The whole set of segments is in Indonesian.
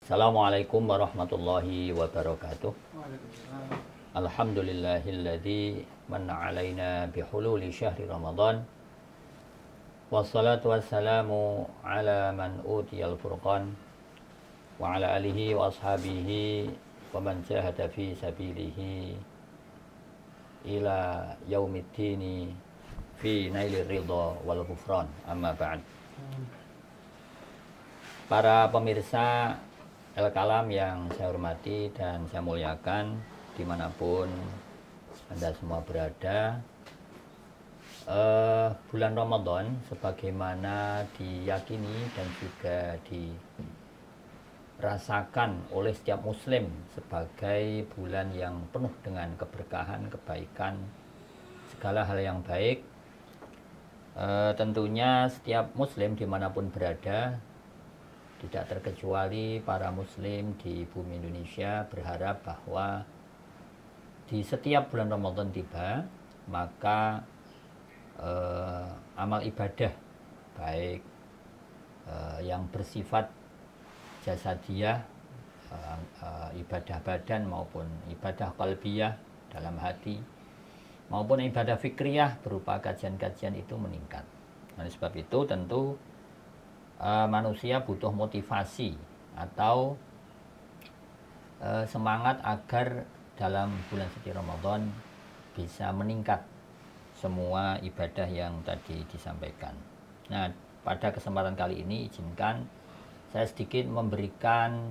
Assalamualaikum warahmatullahi wabarakatuh. Waalaikumsalam. Alhamdulillahilladzi manna alaina bihululi syahri Ramadan. Wassalatu wassalamu ala man utiyal furqan wa ala alihi wa ashabihi wa man jahada fi sabilihi ila yaumiddini fi nailir ridha wal ghufran. Amma ba'd. Para pemirsa El-Kalam yang saya hormati dan saya muliakan dimanapun Anda semua berada, bulan Ramadan sebagaimana diyakini dan juga dirasakan oleh setiap muslim sebagai bulan yang penuh dengan keberkahan, kebaikan, segala hal yang baik. Tentunya setiap muslim dimanapun berada, tidak terkecuali para muslim di bumi Indonesia, berharap bahwa di setiap bulan Ramadan tiba, maka amal ibadah baik yang bersifat jasadiah, ibadah badan maupun ibadah qalbiyah dalam hati, maupun ibadah fikriyah berupa kajian-kajian itu meningkat. Oleh sebab itu tentu manusia butuh motivasi atau semangat agar dalam bulan suci Ramadan bisa meningkat semua ibadah yang tadi disampaikan. Nah, pada kesempatan kali ini izinkan saya sedikit memberikan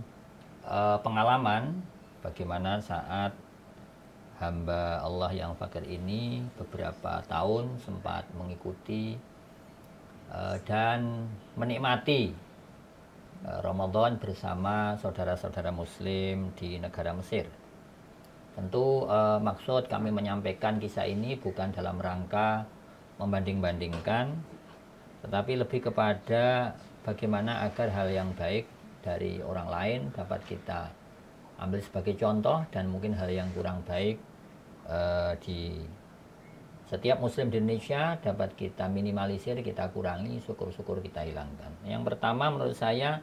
pengalaman bagaimana saat hamba Allah yang fakir ini beberapa tahun sempat mengikuti dan menikmati Ramadan bersama saudara-saudara muslim di negara Mesir. Tentu maksud kami menyampaikan kisah ini bukan dalam rangka membanding-bandingkan, tetapi lebih kepada bagaimana agar hal yang baik dari orang lain dapat kita ambil sebagai contoh, dan mungkin hal yang kurang baik di setiap muslim di Indonesia dapat kita minimalisir, kita kurangi, syukur-syukur kita hilangkan. Yang pertama menurut saya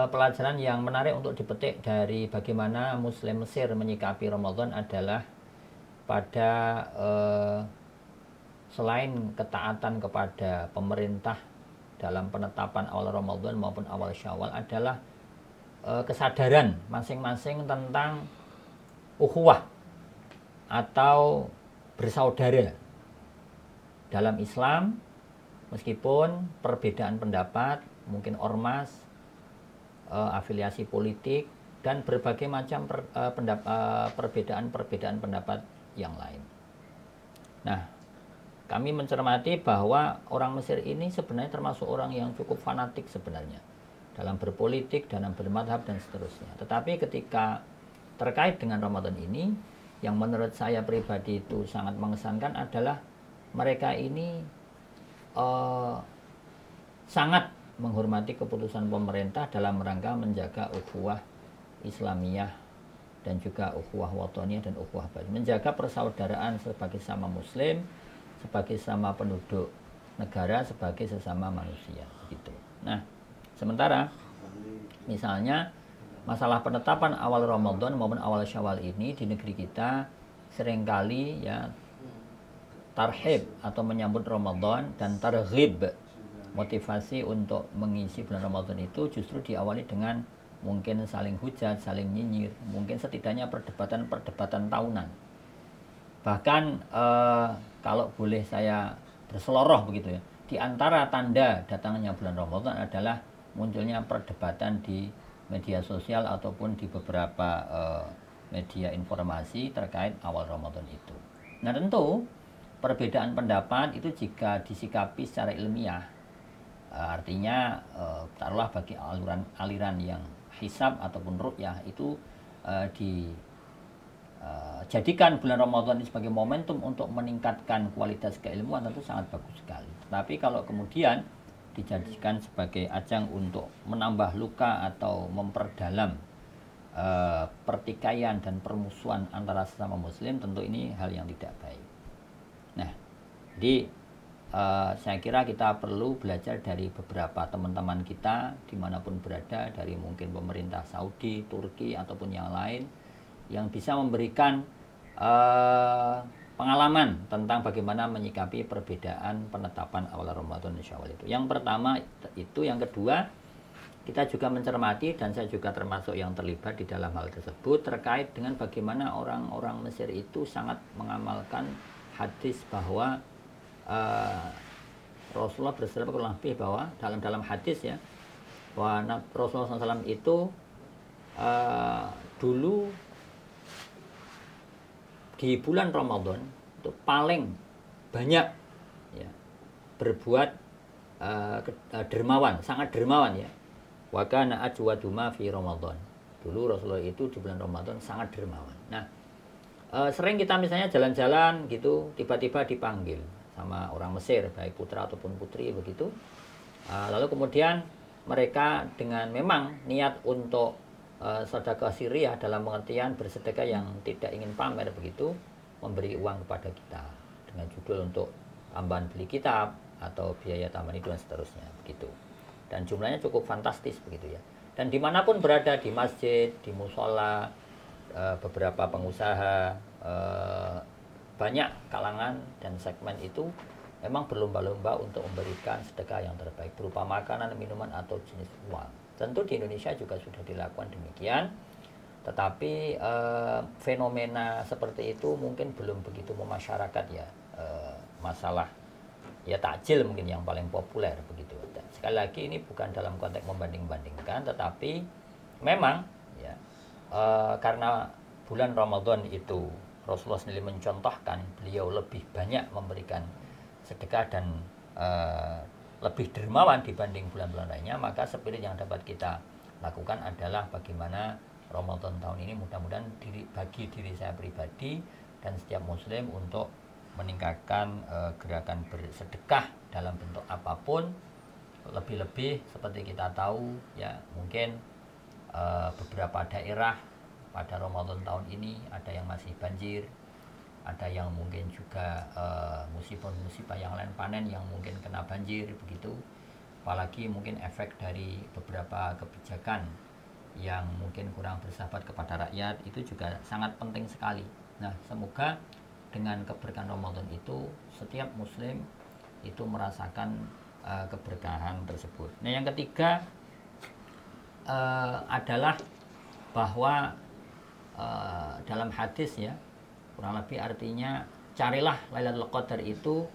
pelajaran yang menarik untuk dipetik dari bagaimana muslim Mesir menyikapi Ramadan adalah pada selain ketaatan kepada pemerintah dalam penetapan awal Ramadan maupun awal Syawal adalah kesadaran masing-masing tentang ukhuwah atau bersaudara dalam Islam, meskipun perbedaan pendapat, mungkin ormas, afiliasi politik, dan berbagai macam perbedaan pendapat yang lain. Nah, kami mencermati bahwa orang Mesir ini sebenarnya termasuk orang yang cukup fanatik sebenarnya dalam berpolitik, dalam bermadhab, dan seterusnya. Tetapi ketika terkait dengan Ramadan ini, yang menurut saya pribadi itu sangat mengesankan adalah mereka ini sangat menghormati keputusan pemerintah dalam rangka menjaga ukhuwah Islamiyah dan juga ukhuwah watoniyah dan ukhuwah batin, menjaga persaudaraan sebagai sama muslim, sebagai sama penduduk negara, sebagai sesama manusia gitu. Nah, sementara misalnya masalah penetapan awal Ramadan maupun awal Syawal ini di negeri kita seringkali ya tarhib atau menyambut Ramadan dan targhib, motivasi untuk mengisi bulan Ramadan itu justru diawali dengan mungkin saling hujat, saling nyinyir, mungkin setidaknya perdebatan tahunan. Bahkan kalau boleh saya berseloroh begitu ya, di antara tanda datangnya bulan Ramadan adalah munculnya perdebatan di media sosial ataupun di beberapa media informasi terkait awal Ramadan itu. Nah, tentu perbedaan pendapat itu jika disikapi secara ilmiah, artinya taruhlah bagi aliran yang hisab ataupun ru'yah itu dijadikan bulan Ramadan ini sebagai momentum untuk meningkatkan kualitas keilmuan, tentu sangat bagus sekali. Tapi kalau kemudian dijadikan sebagai ajang untuk menambah luka atau memperdalam pertikaian dan permusuhan antara sesama muslim, tentu ini hal yang tidak baik. Nah, jadi saya kira kita perlu belajar dari beberapa teman-teman kita dimanapun berada, dari mungkin pemerintah Saudi, Turki, ataupun yang lain, yang bisa memberikan pengalaman tentang bagaimana menyikapi perbedaan penetapan awal Ramadan dan Syawal itu. Yang pertama itu, yang kedua, kita juga mencermati, dan saya juga termasuk yang terlibat di dalam hal tersebut, terkait dengan bagaimana orang-orang Mesir itu sangat mengamalkan hadis bahwa Rasulullah bersabda kurang lebih bahwa dalam hadis ya, bahwa Rasulullah SAW itu dulu di bulan Ramadan itu paling banyak ya, berbuat dermawan, sangat dermawan ya. Wa kana ajwadu ma fi Ramadan. Dulu Rasulullah itu di bulan Ramadan sangat dermawan. Nah, sering kita misalnya jalan-jalan gitu, tiba-tiba dipanggil sama orang Mesir, baik putra ataupun putri begitu. Lalu kemudian mereka dengan memang niat untuk sedekah siriyah, dalam pengertian bersedekah yang tidak ingin pamer begitu, memberi uang kepada kita dengan judul untuk tambahan beli kitab atau biaya tambahan itu dan seterusnya begitu. Dan jumlahnya cukup fantastis begitu ya. Dan dimanapun berada, di masjid, di musola, beberapa pengusaha, banyak kalangan dan segmen itu memang berlomba-lomba untuk memberikan sedekah yang terbaik berupa makanan, minuman, atau jenis uang. Tentu di Indonesia juga sudah dilakukan demikian, tetapi fenomena seperti itu mungkin belum begitu memasyarakat ya. Masalah ya takjil mungkin yang paling populer begitu. Dan sekali lagi ini bukan dalam konteks membanding-bandingkan, tetapi memang ya karena bulan Ramadan itu Rasulullah sendiri mencontohkan beliau lebih banyak memberikan sedekah dan lebih dermawan dibanding bulan-bulan lainnya, maka spirit yang dapat kita lakukan adalah bagaimana Ramadan tahun ini mudah-mudahan bagi diri saya pribadi dan setiap muslim untuk meningkatkan gerakan bersedekah dalam bentuk apapun. Lebih-lebih seperti kita tahu ya, mungkin beberapa daerah pada Ramadan tahun ini ada yang masih banjir, ada yang mungkin juga musibah-musibah yang lain, panen yang mungkin kena banjir begitu. Apalagi mungkin efek dari beberapa kebijakan yang mungkin kurang bersahabat kepada rakyat, itu juga sangat penting sekali. Nah, semoga dengan keberkahan Ramadan itu setiap muslim itu merasakan keberkahan tersebut. Nah, yang ketiga adalah bahwa dalam hadis ya, kurang lebih artinya carilah Lailatul Qadar itu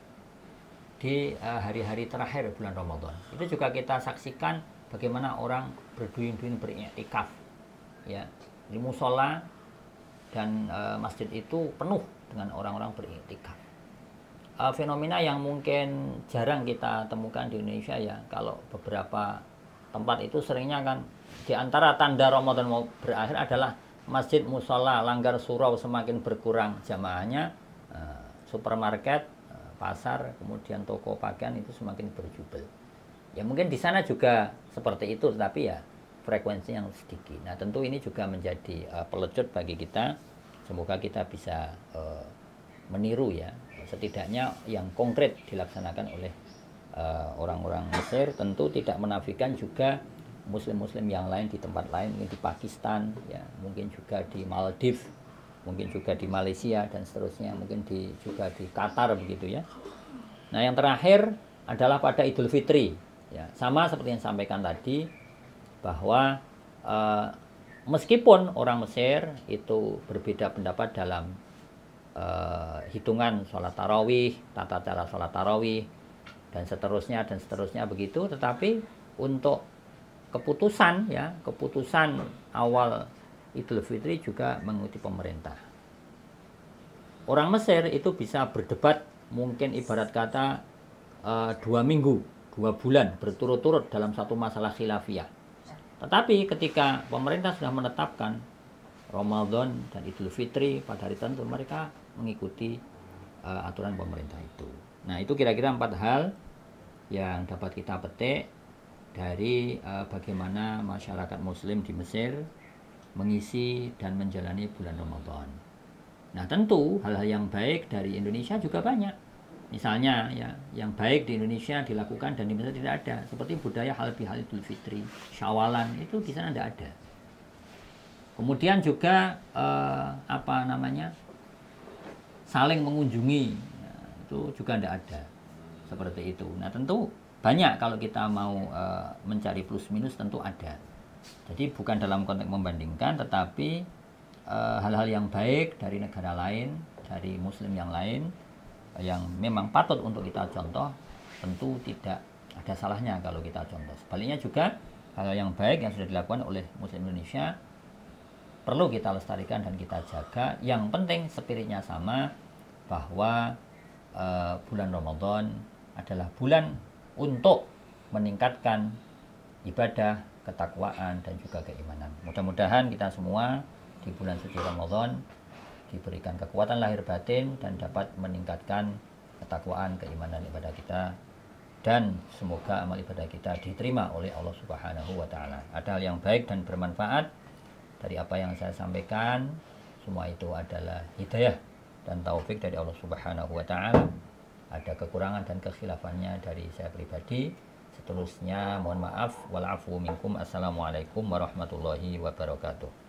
di hari-hari terakhir bulan Ramadan. Itu juga kita saksikan bagaimana orang berduyun-duyun beriktikaf ya di musola, dan masjid itu penuh dengan orang-orang beriktikaf. Fenomena yang mungkin jarang kita temukan di Indonesia ya. Kalau beberapa tempat itu seringnya kan di antara tanda Ramadan mau berakhir adalah masjid, musola, langgar surau semakin berkurang jamaahnya, supermarket, pasar, kemudian toko pakaian itu semakin berjubel. Ya mungkin di sana juga seperti itu, tapi ya frekuensinya yang sedikit. Nah, tentu ini juga menjadi pelecut bagi kita. Semoga kita bisa meniru ya, setidaknya yang konkret dilaksanakan oleh orang-orang Mesir. Tentu tidak menafikan juga muslim-muslim yang lain di tempat lain, mungkin di Pakistan ya, mungkin juga di Maldives, mungkin juga di Malaysia dan seterusnya, mungkin juga di Qatar begitu ya. Nah, yang terakhir adalah pada Idul Fitri ya, sama seperti yang sampaikan tadi bahwa meskipun orang Mesir itu berbeda pendapat dalam hitungan sholat tarawih, tata cara sholat tarawih dan seterusnya begitu, tetapi untuk keputusan awal Idul Fitri juga mengikuti pemerintah. Orang Mesir itu bisa berdebat mungkin ibarat kata 2 minggu, 2 bulan berturut-turut dalam satu masalah khilafiyah. Tetapi ketika pemerintah sudah menetapkan Ramadan dan Idul Fitri pada hari tertentu, mereka mengikuti aturan pemerintah itu. Nah, itu kira-kira 4 hal yang dapat kita petik dari bagaimana masyarakat muslim di Mesir mengisi dan menjalani bulan Ramadan. Nah, tentu hal-hal yang baik dari Indonesia juga banyak. Misalnya ya, yang baik di Indonesia dilakukan dan di Mesir tidak ada. Seperti budaya halal bihalal Idul Fitri, Syawalan, itu di sana tidak ada. Kemudian juga apa namanya, saling mengunjungi, ya, itu juga tidak ada seperti itu. Nah tentu banyak kalau kita mau mencari plus minus tentu ada. Jadi bukan dalam konteks membandingkan, tetapi hal-hal yang baik dari negara lain, dari muslim yang lain, yang memang patut untuk kita contoh, tentu tidak ada salahnya kalau kita contoh. Sebaliknya juga hal yang baik yang sudah dilakukan oleh muslim Indonesia perlu kita lestarikan dan kita jaga. Yang penting spiritnya sama, bahwa bulan Ramadan adalah bulan untuk meningkatkan ibadah, ketakwaan, dan juga keimanan. Mudah-mudahan kita semua di bulan suci Ramadan diberikan kekuatan lahir batin dan dapat meningkatkan ketakwaan, keimanan, ibadah kita, dan semoga amal ibadah kita diterima oleh Allah Subhanahu wa taala. Ada hal yang baik dan bermanfaat dari apa yang saya sampaikan, semua itu adalah hidayah dan taufik dari Allah Subhanahu wa taala. Ada kekurangan dan kekhilafannya dari saya pribadi. Seterusnya mohon maaf. Wal afu minkum. Assalamualaikum warahmatullahi wabarakatuh.